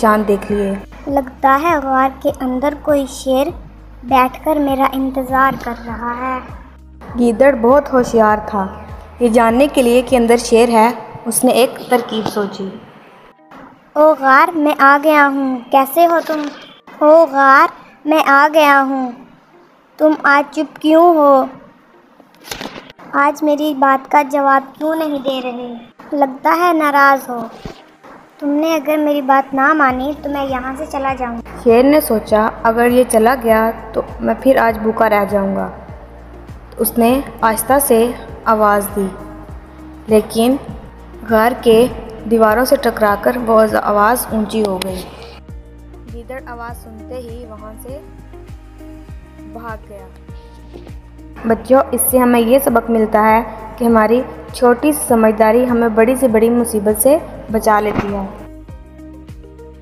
निशान देख लिए। लगता है गार के अंदर कोई शेर बैठकर मेरा इंतज़ार कर रहा है। गीदड़ बहुत होशियार था। ये जानने के लिए कि अंदर शेर है, उसने एक तरकीब सोची। ओ गार, मैं आ गया हूँ, कैसे हो तुम? ओ गार, मैं आ गया हूँ, तुम आज चुप क्यों हो? आज मेरी बात का जवाब क्यों नहीं दे रहे? लगता है नाराज़ हो। तुमने अगर मेरी बात ना मानी तो मैं यहाँ से चला जाऊँगा। शेर ने सोचा, अगर ये चला गया तो मैं फिर आज भूखा रह जाऊँगा। तो उसने आहिस्ता से आवाज़ दी, लेकिन घर के दीवारों से टकराकर वो आवाज़ ऊंची हो गई। गीदड़ आवाज़ सुनते ही वहाँ से भाग गया। बच्चों, इससे हमें ये सबक मिलता है कि हमारी छोटी समझदारी हमें बड़ी से बड़ी मुसीबत से बचा लेती है।